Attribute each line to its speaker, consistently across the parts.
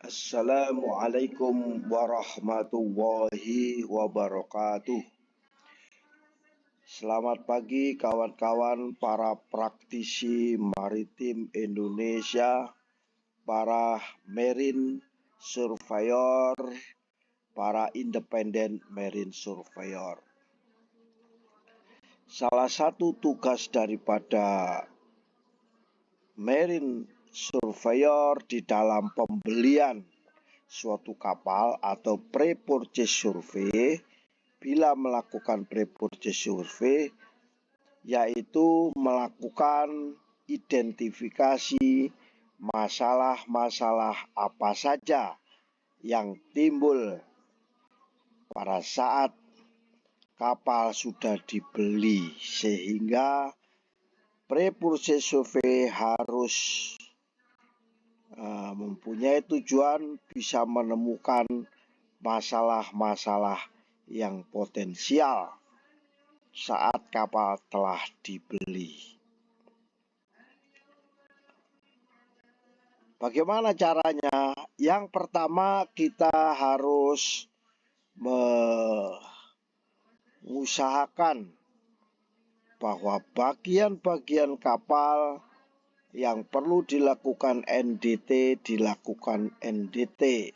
Speaker 1: Assalamualaikum warahmatullahi wabarakatuh. Selamat pagi kawan-kawan para praktisi maritim Indonesia, para marine surveyor, para independen marine surveyor. Salah satu tugas daripada marine surveyor di dalam pembelian suatu kapal atau pre-purchase survey, bila melakukan pre-purchase survey, yaitu melakukan identifikasi masalah-masalah apa saja yang timbul pada saat kapal sudah dibeli, sehingga pre-purchase survey harus mempunyai tujuan bisa menemukan masalah-masalah yang potensial saat kapal telah dibeli. Bagaimana caranya? Yang pertama, kita harus mengusahakan bahwa bagian-bagian kapal yang perlu dilakukan NDT dilakukan NDT.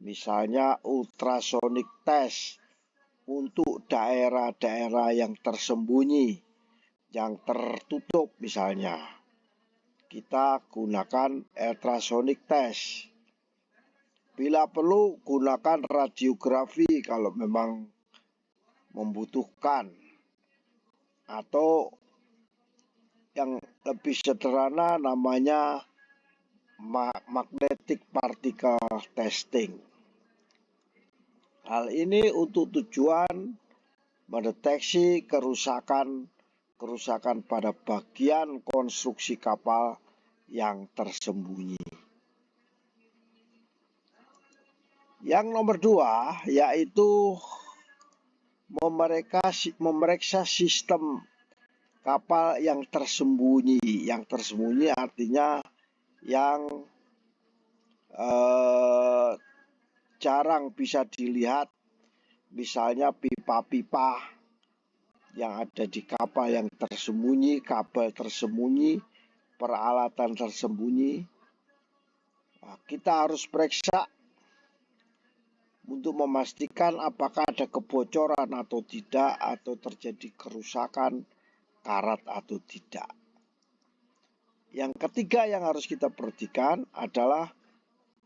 Speaker 1: Misalnya ultrasonic test untuk daerah-daerah yang tersembunyi, yang tertutup misalnya. Kita gunakan ultrasonic test. Bila perlu gunakan radiografi kalau memang membutuhkan. Atau yang lebih sederhana namanya magnetic particle testing. Hal ini untuk tujuan mendeteksi kerusakan pada bagian konstruksi kapal yang tersembunyi. Yang nomor 2 yaitu memeriksa sistem kapal yang tersembunyi. Yang tersembunyi artinya yang jarang bisa dilihat, misalnya pipa-pipa yang ada di kapal yang tersembunyi, kabel tersembunyi, peralatan tersembunyi. Kita harus periksa untuk memastikan apakah ada kebocoran atau tidak, atau terjadi kerusakan karat atau tidak. Yang ketiga yang harus kita perhatikan adalah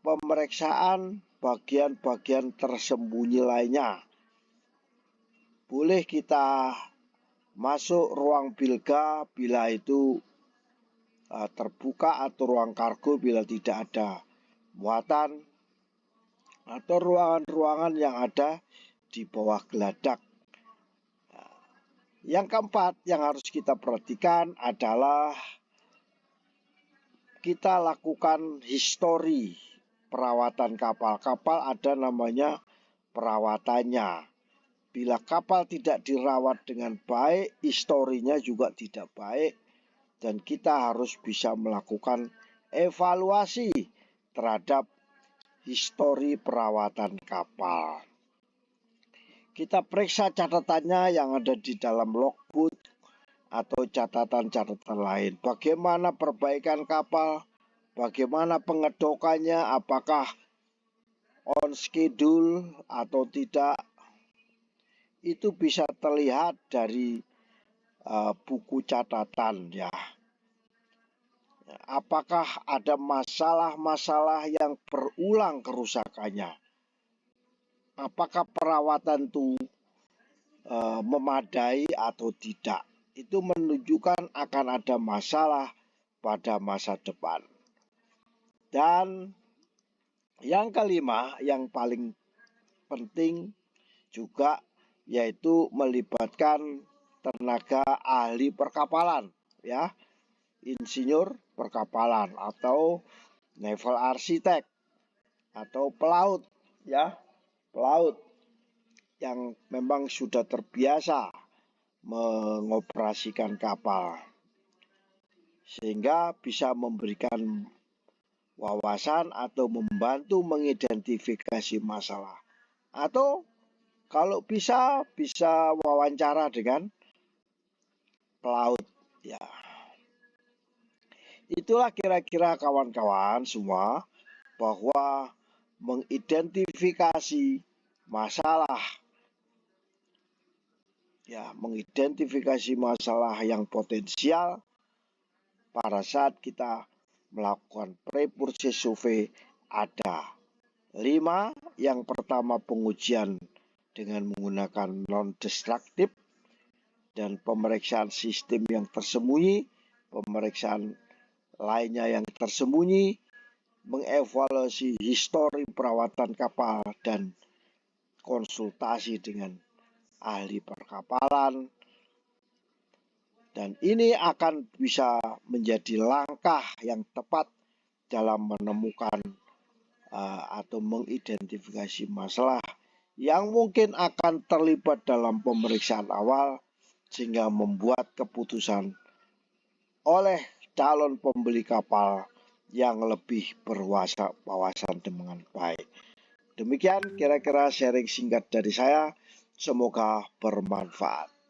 Speaker 1: pemeriksaan bagian-bagian tersembunyi lainnya. Boleh kita masuk ruang bilga bila itu terbuka, atau ruang kargo bila tidak ada muatan, atau ruangan-ruangan yang ada di bawah geladak. Yang keempat yang harus kita perhatikan adalah kita lakukan histori perawatan kapal. Kapal ada namanya perawatannya. Bila kapal tidak dirawat dengan baik, historinya juga tidak baik, dan kita harus bisa melakukan evaluasi terhadap histori perawatan kapal. Kita periksa catatannya yang ada di dalam logbook atau catatan-catatan lain. Bagaimana perbaikan kapal, bagaimana pengedokannya, apakah on schedule atau tidak. Itu bisa terlihat dari buku catatan ya. Apakah ada masalah-masalah yang berulang kerusakannya? Apakah perawatan itu memadai atau tidak? Itu menunjukkan akan ada masalah pada masa depan. Dan yang kelima, yang paling penting juga, yaitu melibatkan tenaga ahli perkapalan, ya, insinyur perkapalan atau naval architect atau pelaut, ya, pelaut yang memang sudah terbiasa mengoperasikan kapal, sehingga bisa memberikan wawasan atau membantu mengidentifikasi masalah. Atau kalau bisa wawancara dengan pelaut. Ya, itulah kira-kira kawan-kawan semua, bahwa mengidentifikasi masalah, ya, mengidentifikasi masalah yang potensial pada saat kita melakukan pre-purchase survey ada 5. Yang pertama, pengujian dengan menggunakan non-destruktif dan pemeriksaan sistem yang tersembunyi, pemeriksaan lainnya yang tersembunyi, mengevaluasi histori perawatan kapal dan konsultasi dengan ahli perkapalan. Dan ini akan bisa menjadi langkah yang tepat dalam menemukan atau mengidentifikasi masalah yang mungkin akan terlibat dalam pemeriksaan awal, sehingga membuat keputusan oleh calon pembeli kapal yang lebih berwawasan dengan baik. Demikian kira-kira sharing singkat dari saya, semoga bermanfaat.